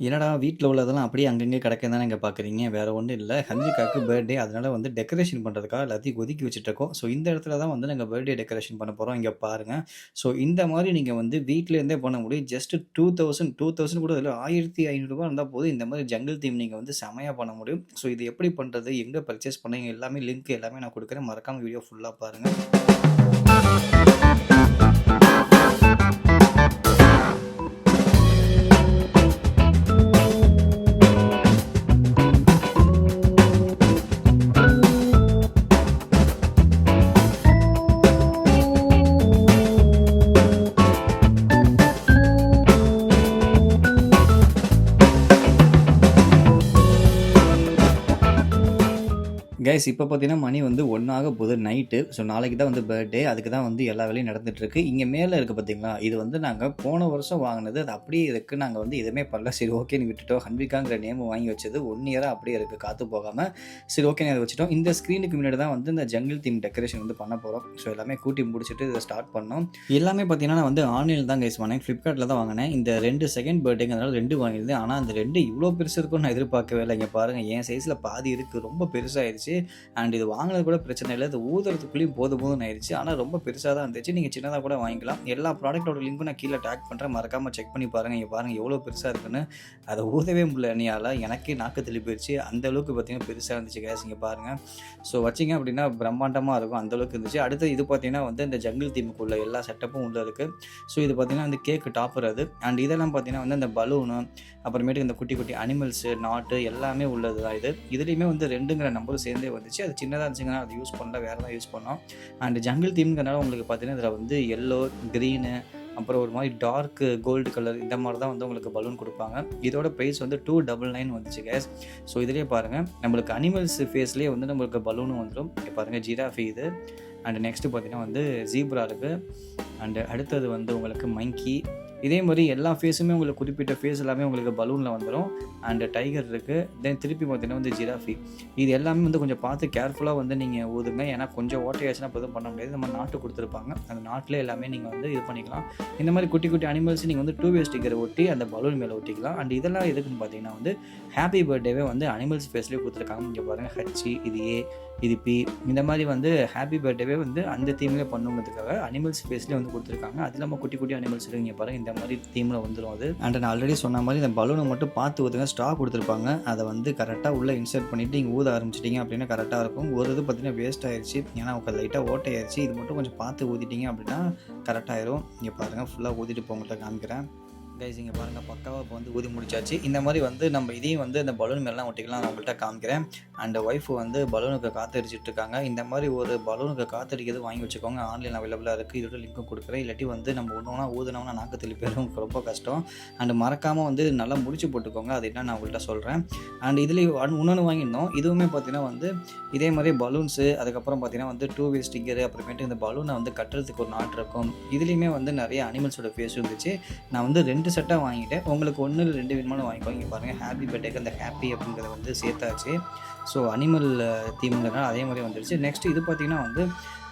என்னடா வீட்ல உள்ளதெல்லாம் அப்படியே அங்கங்கே கிடக்குன்னு தானே இங்க பார்க்குறீங்க. வேற ஒண்ணும் இல்ல. ஹன்விகாக்கு பர்த்டே அதனால வந்து டெக்கரேஷன் பண்றதுக்காக எல்லாத்தையும் ஒதுக்கி வச்சுட்டுருக்கோம். ஸோ இந்த இடத்துல தான் வந்து நாங்க பர்த்டே டெக்கரேஷன் பண்ண போறோம். இங்க பாருங்க. ஸோ இந்த மாரி நீங்க வந்து வீட்ல இருந்தே பண்ண முடியும். ஜஸ்ட் 2000 கூட இல்ல ரூ. 1500 இருந்தா போதும். இந்த மாரி ஜங்கிள் தீம் நீங்க வந்து செமையா பண்ண முடியும். ஸோ இது எப்படி பண்றது? எங்க பர்ச்சேஸ் பண்ணீங்க? எல்லாமே லிங்க் எல்லாமே நான் குடுக்குறேன். மறக்காம வீடியோ ஃபுல்லா பாருங்க. கைஸ் இப்போ பார்த்தீங்கன்னா மணி வந்து 1 ஆக போகுது நைட்டு. ஸோ நாளைக்கு தான் வந்து பர்த்டே. அதுக்கு தான் வந்து எல்லா வேலையும் நடந்துட்டுருக்கு. இங்கே மேலே இருக்குது பார்த்தீங்களா, இது வந்து நாங்கள் போன வருஷம் வாங்கினது. அது அப்படியே இருக்குது. நாங்கள் வந்து எதுவுமே பண்ணல. சரி ஓகேன்னு விட்டுட்டோம். ஹன்விகாங்கிற நேம் வாங்கி வச்சது 1 இயராக அப்படியே இருக்குது காற்று போகாமல். சரி ஓகேன்னு அதை வச்சுட்டோம். இந்த ஸ்க்ரீனுக்கு முன்னாடி தான் வந்து இந்த ஜங்கிள் தீம் டெக்கரேஷன் வந்து பண்ண போகிறோம். ஸோ எல்லாமே கூட்டி முடிச்சுட்டு இதை ஸ்டார்ட் பண்ணோம். எல்லாமே பார்த்தீங்கன்னா நான் வந்து ஆன்லைனில் தான் கைஸ் வாங்கினேன். ஃப்ளிப்கார்ட்டில் தான் வாங்கினேன். இந்த 2 செகண்ட் பர்த்டேங்கிறதுனால 2 வாங்கியிருந்தேன். ஆனால் அந்த 2 இவ்வளோ பெருசு இருக்கும்னு நான் எதிர்பார்க்கவே இல்லை. இங்கே பாருங்கள், என் சைஸில் பாதி இருக்குது. ரொம்ப பெருசாகிடுச்சு. அண்ட் இது வாங்கினது கூட பிரச்சனை இல்லை. இது ஊதுறதுக்குள்ளேயும் போதும் ஆயிடுச்சு. ஆனால் ரொம்ப பெருசாக தான் இருந்துச்சு. நீங்கள் சின்னதாக கூட வாங்கிக்கலாம். எல்லா ப்ராடக்ட்டோட லிங்க்கும் நான் கீழே டேக் பண்ணுறேன். மறக்காமல் செக் பண்ணி பாருங்கள். இங்கே பாருங்கள் எவ்வளோ பெருசாக இருக்குன்னு. அதை ஊதவே முடியல என்னால். எனக்கே நாக்கு தள்ளி போயிடுச்சு. அந்தளவுக்கு பார்த்தீங்கன்னா பெருசாக இருந்துச்சு கேஸ். இங்கே பாருங்கள். ஸோ வச்சிங்க அப்படின்னா பிரம்மாண்டமாக இருக்கும். அந்தளவுக்கு இருந்துச்சு. அடுத்து இது பார்த்தீங்கன்னா வந்து இந்த ஜங்கிள் தீமுக்குள்ள எல்லா செட்டப்பும் உள்ளே இருக்குது. ஸோ இது பார்த்தீங்கன்னா வந்து கேக்கு டாப்பர் அது. அண்ட் இதெல்லாம் பார்த்தீங்கன்னா வந்து இந்த பலூனு, அப்புறமேட்டுக்கு இந்த குட்டி குட்டி அனிமல்ஸு, நாட்டு எல்லாமே உள்ளது தான் இது. இதுலேயுமே வந்து 2ங்கிற நம்பரும் சேர்ந்தே வந்துச்சு. அது சின்னதாக இருந்துச்சுங்கன்னா அது யூஸ் பண்ணல, வேறு தான் யூஸ் பண்ணோம். அண்ட் ஜங்கிள் தீம்ங்கிறனால உங்களுக்கு பார்த்தீங்கன்னா இதில் வந்து எல்லோ, க்ரீனு, அப்புறம் ஒரு மாதிரி டார்க் கோல்டு கலர் இந்த மாதிரி தான் வந்து உங்களுக்கு பலூன் கொடுப்பாங்க. இதோட ப்ரைஸ் வந்து 299 வந்துச்சு கேஸ். ஸோ இதிலே பாருங்கள், நம்மளுக்கு அனிமல்ஸ் ஃபேஸ்லேயே வந்து நம்மளுக்கு பலூனும் வந்துடும். இங்கே பாருங்கள் ஜிராஃபி இது. அண்ட் நெக்ஸ்ட்டு பார்த்தீங்கன்னா வந்து ஜீப்ரா இருக்குது. அண்டு அடுத்தது வந்து உங்களுக்கு மங்கி. இதே மாதிரி எல்லா ஃபேஸுமே உங்களுக்கு குறிப்பிட்ட ஃபேஸ் எல்லாமே உங்களுக்கு பலூனில் வந்துடும். அண்டு டைகர் இருக்குது. தென் திருப்பி பார்த்தீங்கன்னா வந்து ஜிராஃபி. இது எல்லாமே வந்து கொஞ்சம் பார்த்து கேர்ஃபுல்லாக வந்து நீங்கள் ஊதுங்க. ஏன்னா கொஞ்சம் ஓட்டையாச்சுன்னா இப்போ எதுவும் பண்ண முடியாது. நம்ம நாட்டு கொடுத்துருப்பாங்க. அந்த நாட்டில் எல்லாமே நீங்கள் வந்து இது பண்ணிக்கலாம். இந்த மாதிரி குட்டி குட்டி அனிமல்ஸ் நீங்கள் வந்து 2-வே ஸ்டிக்கர் ஒட்டி அந்த பலூன் மேலே ஒட்டிக்கலாம். அண்ட் இதெல்லாம் எதுக்குன்னு பார்த்தீங்கன்னா வந்து ஹாப்பி பர்த்டேவே வந்து அனிமல்ஸ் ஃபேஸ்லேயே கொடுத்துருக்காங்க. இங்கே பாருங்கள் ஹச்சி, இது ஏ, இது பி. இந்த மாதிரி வந்து ஹாப்பி பர்த்டேவே வந்து அந்த தீம்லேயே பண்ணுங்கிறதுக்காக அனிமல்ஸ் ஃபேஸ்லேயே வந்து கொடுத்துருக்காங்க. அது இல்லாமல் குட்டி குட்டி அனிமல்ஸ் இருக்குங்க பாருங்கள். இந்த மாதிரி தீமில் வந்துடும் அது. அண்ட் நான் ஆல்ரெடி சொன்ன மாதிரி இந்த பலூனை மட்டும் பார்த்து ஊற்றுங்க. ஸ்ட்ரா கொடுத்துருப்பாங்க. அதை வந்து கரெக்டாக உள்ளே இன்சர்ட் பண்ணிவிட்டு நீங்கள் ஊத ஆரம்பிச்சிட்டிங்க அப்படின்னா கரெக்டாக இருக்கும். ஒரு இது பார்த்தீங்கன்னா வேஸ்ட் ஆயிடுச்சு. ஏன்னா உங்களுக்கு லைட்டாக ஓட்டையாயிடுச்சு. இது மட்டும் கொஞ்சம் பார்த்து ஊதிட்டிங்க அப்படின்னா கரெக்டாகிடும். இங்கே பாருங்கள் ஃபுல்லாக ஊதிட்டு போங்கள்ட்ட காமிக்கிறேன். கைஸ் இங்கே பாருங்கள் பக்காவாக இப்போ வந்து ஊதி முடிச்சாச்சு. இந்த மாதிரி வந்து நம்ம இதையும் வந்து இந்த பலூன் மேலாம் ஒட்டிக்கலாம். நான் உங்கள்கிட்ட காமிக்கிறேன். அண்ட் ஒய்ஃபு வந்து பலூனுக்கு காற்றடிச்சிட்டு இருக்காங்க. இந்த மாதிரி ஒரு பலூனுக்கு காற்றடிக்கிறது வாங்கி வச்சுக்கோங்க. ஆன்லைன் அவைலபிளாக இருக்குது. இதோட லிங்க்கும் கொடுக்குறேன். இல்லாட்டி வந்து நம்ம ஒன்றுனா ஊதுனோம்னா நாக்கு தள்ளி போயிடும். ரொம்ப கஷ்டம். அண்டு மறக்காமல் வந்து நல்லா முடிச்சு போட்டுக்கோங்க. அது என்ன நான் உங்கள்கிட்ட சொல்கிறேன். அண்ட் இதுலேயும் இன்னொன்று வாங்கியிருந்தோம். இதுவுமே பார்த்தீங்கன்னா வந்து இதே மாதிரி பலூன்ஸு, அதுக்கப்புறம் பார்த்தீங்கன்னா வந்து 2-வே ஸ்டிக்கரு, அப்புறமேட்டு இந்த பலூனை வந்து கட்டுறதுக்கு ஒரு நாட் இருக்கும். இதுலேயுமே வந்து நிறைய அனிமல்ஸோட ஃபேஸ் இருந்துச்சு. நான் வந்து 2 செட்டாக வாங்கிட்டேன். உங்களுக்கு 1 இல்லை 2 வேணுமானு வாங்கிக்கோங்க. இங்கே பாருங்கள் ஹாப்பி பர்த்டேக்கு அந்த ஹாப்பி அப்படிங்கிறத வந்து சேர்த்தாச்சு. ஸோ அனிமல் தீம்ங்கிறதுனால அதே மாதிரி வந்துடுச்சு. நெக்ஸ்ட் இது பார்த்திங்கன்னா வந்து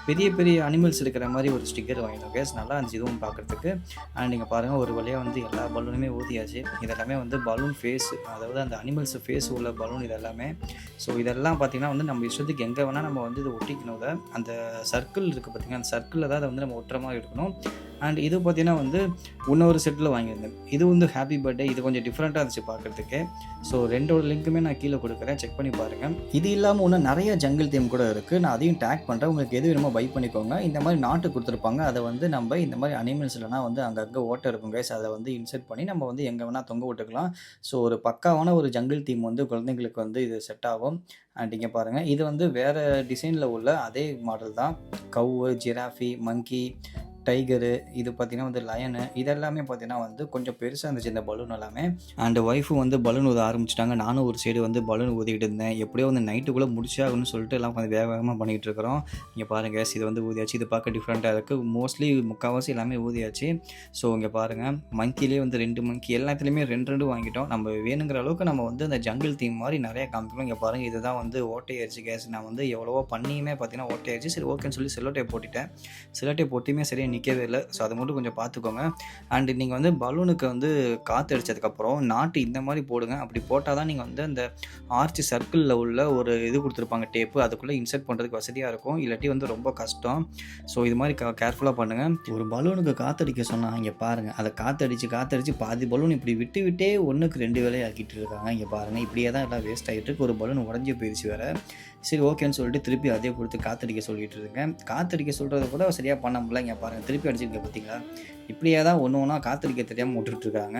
பெரிய பெரிய அனிமல்ஸ் இருக்கிற மாதிரி ஒரு ஸ்டிக்கர் வாங்கிட்டோம் கேஸ். நல்லா இருந்துச்சு இதுவும் பார்க்குறதுக்கு. அண்ட் நீங்கள் பாருங்கள் ஒரு வழியாக வந்து எல்லா பலூனுமே ஊதியாச்சு. இதெல்லாமே வந்து பலூன் ஃபேஸ், அதாவது அந்த அனிமல்ஸ் ஃபேஸ் உள்ள பலூன் இதெல்லாமே. ஸோ இதெல்லாம் பார்த்திங்கன்னா வந்து நம்ம இஷ்டத்துக்கு எங்கே வேணால் நம்ம வந்து இதை ஒட்டிக்கணும். அந்த சர்க்கிள் இருக்குது பார்த்திங்கன்னா, அந்த சர்க்கிளில் தான் அதை வந்து நம்ம ஒட்டுற மாதிரி இருக்கணும். அண்ட் இது பார்த்தீங்கன்னா வந்து இன்னொரு செட்டில் வாங்கியிருந்தேன். இது வந்து ஹாப்பி பர்த்டே. இது கொஞ்சம் டிஃப்ரெண்ட்டாக இருந்துச்சு பார்க்குறதுக்கு. ஸோ 2ஓட லிங்க்குமே நான் கீழே கொடுக்குறேன். செக் பண்ணி பாருங்கள். இது இல்லாமல் இன்னும் நிறைய ஜங்கிள் தீம் கூட இருக்குது. நான் அதையும் டேக் பண்ணுறேன். உங்களுக்கு எது வேணுமோ பை பண்ணிக்கோங்க. இந்த மாதிரி நாட்டு கொடுத்துருப்பாங்க. அதை வந்து நம்ம இந்த மாதிரி அனிமல்ஸ் இல்லைனா வந்து அங்கங்கே ஓட்டை இருக்கும் கைஸ். அதை வந்து இன்சர்ட் பண்ணி நம்ம வந்து எங்கே வேணால் தொங்க விட்டுக்கலாம். ஸோ ஒரு பக்காவான ஒரு ஜங்கிள் தீம் வந்து குழந்தைங்களுக்கு வந்து இது செட் ஆகும். அண்ட் இங்கே பாருங்கள், இது வந்து வேறு டிசைனில் உள்ள அதே மாடல் தான். கவ்வு, ஜிராஃபி, மங்கி, டைகரு, இது பார்த்திங்கன்னா வந்து லயனு, இதெல்லாமே பார்த்திங்கன்னா வந்து கொஞ்சம் பெருசாக இருந்துச்சு இந்த பலூன் எல்லாமே. அண்ட் ஒய்ஃபும் வந்து பலூன் ஊத ஆரம்பிச்சிட்டாங்க. நானும் ஒரு சைடு வந்து பலூன் ஊதிக்கிட்டு இருந்தேன். எப்படியோ வந்து நைட்டுக்குள்ளே முடிச்சாகணும்னு சொல்லிட்டு எல்லாம் கொஞ்சம் வேகமாக பண்ணிகிட்டு இருக்கிறோம். இங்கே பாருங்கள், இது வந்து ஊதியாச்சு. இது பார்க்க டிஃப்ரெண்ட்டாக இருக்குது. மோஸ்ட்லி முக்கால்வாசி எல்லாமே ஊதியாச்சு. ஸோ இங்கே பாருங்கள், மங்கிலே வந்து 2 மங்கி, எல்லாத்துலேயுமே 2 வாங்கிட்டோம். நம்ம வேணுங்கிற அளவுக்கு நம்ம வந்து அந்த ஜங்கிள் தீம் மாதிரி நிறையா காமிக்கணும். இங்கே பாருங்கள், இதுதான் வந்து ஓட்டையாயிருச்சு கேஸ். நான் வந்து எவ்வளவோ பண்ணியுமே பார்த்தீங்கன்னா ஓட்டையாயிருச்சு. சரி ஓகேன்னு சொல்லி செல்லோ டேப் போட்டுட்டேன். செல்லோ டேப் போட்டியுமே சரியாக நிற்கவே இல்லை. ஸோ அதை மட்டும் கொஞ்சம் பார்த்துக்கோங்க. அண்டு நீங்கள் வந்து பலூனுக்கு வந்து காற்று அடித்ததுக்கப்புறம் நாட்டு இந்த மாதிரி போடுங்க. அப்படி போட்டால் தான் நீங்கள் வந்து அந்த ஆர்ச் சர்க்கிளில் உள்ள ஒரு இது கொடுத்துருப்பாங்க டேப்பு, அதுக்குள்ளே இன்சர்ட் பண்ணுறதுக்கு வசதியாக இருக்கும். இல்லாட்டி வந்து ரொம்ப கஷ்டம். ஸோ இது மாதிரி கேர்ஃபுல்லாக பண்ணுங்கள். ஒரு பலூனுக்கு காற்றடிக்க சொன்னால் இங்கே பாருங்கள், அதை காற்றடிச்சு பாதி பலூன் இப்படி விட்டே 1க்கு 2 வேலையை ஆக்கிட்டு இருக்காங்க. இங்கே பாருங்கள், இப்படியே தான் எல்லாம் வேஸ்ட் ஆகிட்டு இருக்கு. ஒரு பலூன் உடஞ்சி போயிடுச்சு வேறு. சரி ஓகேன்னு சொல்லிட்டு திருப்பி அதே கொடுத்து காற்றடிக்க சொல்லிட்டு இருக்கேன். காற்றடிக்க சொல்கிறத கூட சரியாக பண்ண முடியல. இங்கே பாருங்கள், திருப்பி அடிச்சிருக்க பார்த்தீங்களா? இப்படியே தான் ஒன்றா காற்றடிக்க தெரியாமல் விட்டுட்ருக்காங்க.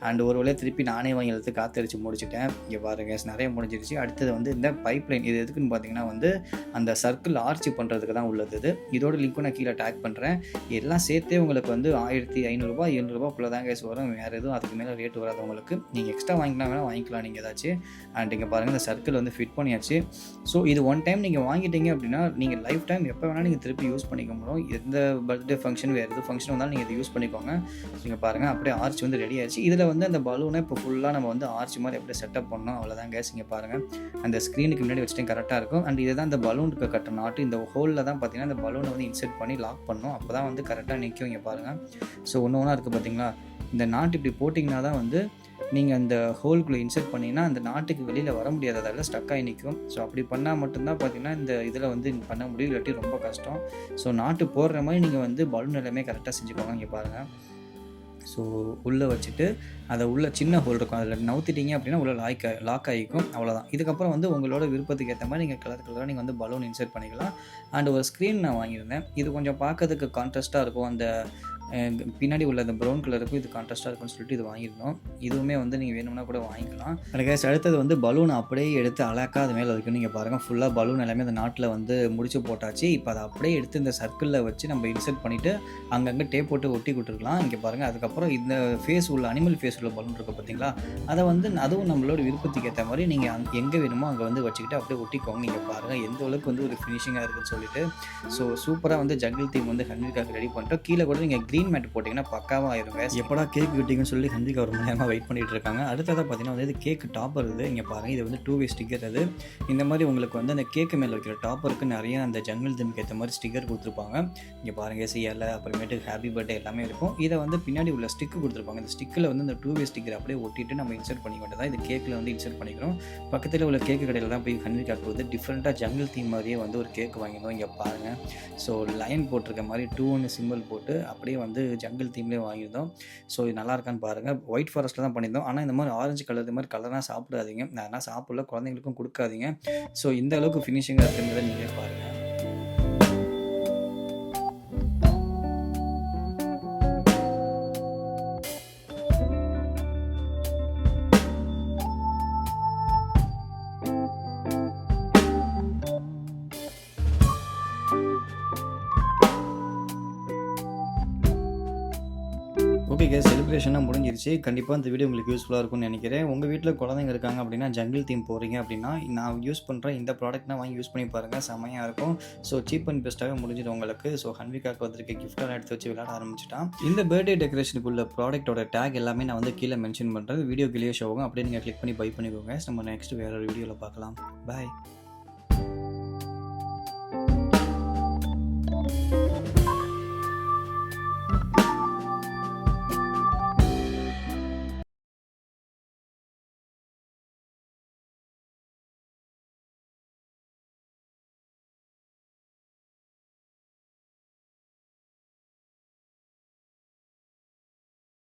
அண்ட் ஒரு வேளையை திருப்பி நானே வாங்கி எடுத்து காற்றடிச்சு முடிச்சுட்டேன். இங்கே பாருங்கள், நிறைய முடிஞ்சிருச்சு. அடுத்தது வந்து இந்த பைப் லைன், இது எதுக்குன்னு பார்த்தீங்கன்னா வந்து அந்த சர்க்கிள் ஆர்ச் பண்ணுறதுக்கு தான் உள்ளது. இது இதோட லிங்க்கும் நான் கீழே டேக் பண்ணுறேன். எல்லாம் சேர்த்தே உங்களுக்கு வந்து 1500 700 தான் கேஸ் வரும். வேறு எதுவும் அதுக்கு மேலே ரேட் வராது உங்களுக்கு. நீங்கள் எக்ஸ்ட்ரா வாங்கிக்கலாம், வேணால் வாங்கிக்கலாம் நீங்கள் ஏதாச்சும். அண்ட் இங்கே பாருங்கள், இந்த சர்க்கிள் வந்து ஃபிட் பண்ணியாச்சு. ஸோ இது ஒன் டைம் நீங்கள் வாங்கிட்டீங்க அப்படின்னா நீங்கள் லைஃப் டைம் எப்போ வேணால் நீங்கள் திருப்பி யூஸ் பண்ணிக்க முடியும். எந்த பர்த்டே ஃபங்க்ஷன், வேறு எது ஃபங்க்ஷன் வந்தாலும் நீங்கள் இதை யூஸ் பண்ணிக்கோங்க. நீங்கள் பாருங்கள், அப்படியே ஆர்ச் வந்து ரெடி ஆயிடுச்சு. இதில் வந்து அந்த பலூனை இப்போ ஃபுல்லாக நம்ம வந்து ஆர்ச் மாதிரி எப்படி செட்டப் பண்ணோம், அவ்வளோதான் கேஸ். இங்கே பாருங்கள், அந்த ஸ்க்ரீனுக்கு முன்னாடி வச்சுட்டு கரெக்டாக இருக்கும். அண்ட் இதுதான் அந்த பலூனுக்கு கட்ட நாட்டு. இந்த ஹோலில் தான் பார்த்தீங்கன்னா இந்த பலூனை வந்து இன்செர்ட் பண்ணி லாக் பண்ணணும். அப்போ தான் வந்து கரெக்டாக நிற்கும். இங்கே பாருங்கள், ஸோ ஒன்று இருக்குது பார்த்தீங்களா? இந்த நாட்டு இப்படி போட்டிங்கன்னா தான் வந்து நீங்கள் அந்த ஹோல்குள்ளே இன்செர்ட் பண்ணிங்கன்னா அந்த நாட்டுக்கு வெளியில் வர முடியாது, அதில் ஸ்டக் ஆகி நிற்கும். ஸோ அப்படி பண்ணால் மட்டும்தான் பார்த்தீங்கன்னா இந்த இதில் வந்து பண்ண முடியும், இல்லாட்டி ரொம்ப கஷ்டம். ஸோ நாட்டு போடுற மாதிரி நீங்கள் வந்து பலூன் எல்லாமே கரெக்டாக செஞ்சுக்கோங்க. இங்கே பாருங்கள், ஸோ உள்ளே வச்சுட்டு அதை உள்ள சின்ன ஹோல் இருக்கும், அதில் நவுத்திட்டீங்க அப்படின்னா உள்ள லாக் ஆகிக்கும். அவ்வளோதான். இதுக்கப்புறம் வந்து உங்களோட விருப்பத்துக்கு ஏற்ற மாதிரி நீங்கள் கலராக நீங்கள் வந்து பலூன் இன்செர்ட் பண்ணிக்கலாம். அண்ட் ஒரு ஸ்க்ரீன் நான் வாங்கியிருந்தேன். இது கொஞ்சம் பார்க்கறதுக்கு கான்ட்ராஸ்ட்டாக இருக்கும். அந்த பின்னாடி உள்ள அந்த ப்ரௌன் கலருக்கும் இது கான்ட்ராஸ்ட்டாக இருக்கும்னு சொல்லிட்டு இது வாங்கியிருந்தோம். இதுவுமே வந்து நீங்கள் வேணும்னா கூட வாங்கிக்கலாம். கேஸ் அடுத்தது வந்து பலூன் அப்படியே எடுத்து அழகாக அது மேலே வைக்கணும். நீங்கள் பாருங்கள், ஃபுல்லாக பலூன் எல்லாமே அந்த நாட்டில் வந்து முடிச்சு போட்டாச்சு. இப்போ அதை அப்படியே எடுத்து இந்த சர்க்கிளில் வச்சு நம்ம இன்செர்ட் பண்ணிவிட்டு அங்கங்கே டேப் போட்டு ஒட்டி கொடுத்துருக்கலாம். இங்கே பாருங்கள், அதுக்கப்புறம் இந்த ஃபேஸ் உள்ள அனிமல் ஃபேஸ் உள்ள பலூன் இருக்குது பார்த்தீங்களா? அதை வந்து அதுவும் நம்மளோட விருப்பத்துக்கு ஏற்ற மாதிரி நீங்கள் எங்கே வேணுமோ அங்கே வந்து வச்சுக்கிட்டு அப்படியே ஒட்டிக்கோங்க. நீங்கள் பாருங்கள் எந்த அளவுக்கு வந்து ஒரு ஃபினிஷிங்காக இருக்குதுன்னு சொல்லிட்டு. ஸோ சூப்பராக வந்து ஜங்கிள் தீம் வந்து ஹன்விகாக்கு ரெடி பண்ணிட்டோம். கீழே கூட நீங்கள் க்ரீன் மேட் போட்டிங்கன்னா பக்காவாக ஆயிருங்க. எப்படா கேக் கிட்டிங்கன்னு சொல்லி ஹன்விகா ஒரு மணி நேரமாக வெயிட் பண்ணிட்டு இருக்காங்க. அடுத்ததாக பார்த்தீங்கன்னா வந்து இது கேக் டாப்பர். இது இங்கே பாருங்கள், இது வந்து 2-வே ஸ்டிக்கர். அது இந்த மாதிரி உங்களுக்கு வந்து அந்த கேக்கு மேலே வைக்கிற டாப்பருக்கு நிறைய அந்த ஜங்கிள் தீமுக்கு ஏற்ற மாதிரி ஸ்டிக்கர் கொடுத்துருப்பாங்க. இங்கே பாருங்கள், செய்யலை அப்புறமேட்டு ஹாப்பி பர்த்டே எல்லாமே இருக்கும். இதை வந்து பின்னாடி உள்ள ஸ்டிக்கு கொடுத்துருப்பாங்க. இந்த ஸ்டிக்கில் வந்து இந்த 2-வே ஸ்டிக்கர் அப்படியே ஒட்டிட்டு நம்ம இன்சர்ட் பண்ணிக்க வேண்டியதான். இது கேக்கில் வந்து இன்சர்ட் பண்ணிக்கிறோம். பக்கத்தில் உள்ள கேக்கு கடையில் தான் போய் ஹன்விகாக்கு வந்து டிஃப்ரெண்ட்டாக ஜங்கிள் தீம் மாதிரியே வந்து ஒரு கேக் வாங்கினோம். இங்கே பாருங்கள், ஸோ லைன் போட்டிருக்க மாதிரி 2-1 சிம்பிள் போட்டு அப்படியே வந்து ஜங்கிள் தீம்லேயே வாங்கியிருந்தோம். ஸோ இது நல்லா இருக்கான்னு பாருங்கள். ஒயிட் ஃபாரஸ்ட்டில் தான் பண்ணியிருந்தோம். ஆனால் இந்த மாதிரி ஆரஞ்சு கலர், இது மாதிரி கலர்லாம் சாப்பிடாதீங்க. நான் சாப்பிடல, குழந்தைங்களுக்கும் கொடுக்காதீங்க. ஸோ இந்த அளவுக்கு ஃபினிஷிங்காக இருக்குன்றதை நீங்களே பாருங்கள். ஓகே கேஸ், செலிப்ரேஷனாக முடிஞ்சிருச்சு. கண்டிப்பாக இந்த வீடியோ உங்களுக்கு யூஸ்ஃபுல்லாக இருக்கும்னு நினைக்கிறேன். உங்கள் வீட்டில் குழந்தைங்க இருக்காங்க அப்படின்னா ஜங்கிள் தீம் போகிறீங்க அப்படின்னா நான் யூஸ் பண்ணுற இந்த ப்ராடக்ட்னா வாங்கி யூஸ் பண்ணி பாருங்கள், செம்மையாக இருக்கும். ஸோ சீப் அண்ட் பெஸ்ட்டாகவே முடிஞ்சிடும் உங்களுக்கு. ஸோ ஹன்விகாக்கு வந்திருக்க கிஃப்டெல்லாம் எடுத்து வச்சு விளையாட ஆரம்பிச்சிட்டான். இந்த பர்த்டே டெக்கரேஷனுக்குள்ள ப்ராடக்ட்டோட டேக் எல்லாமே நான் வந்து கீழே மென்ஷன் பண்ணுறது, வீடியோ கிளியர் ஷோ ஆகும். அப்படியே நீங்கள் கிளிக் பண்ணி பை பண்ணிக்கோங்க. நம்ம நெக்ஸ்ட் வேறு ஒரு வீடியோவில் பார்க்கலாம். பாய்.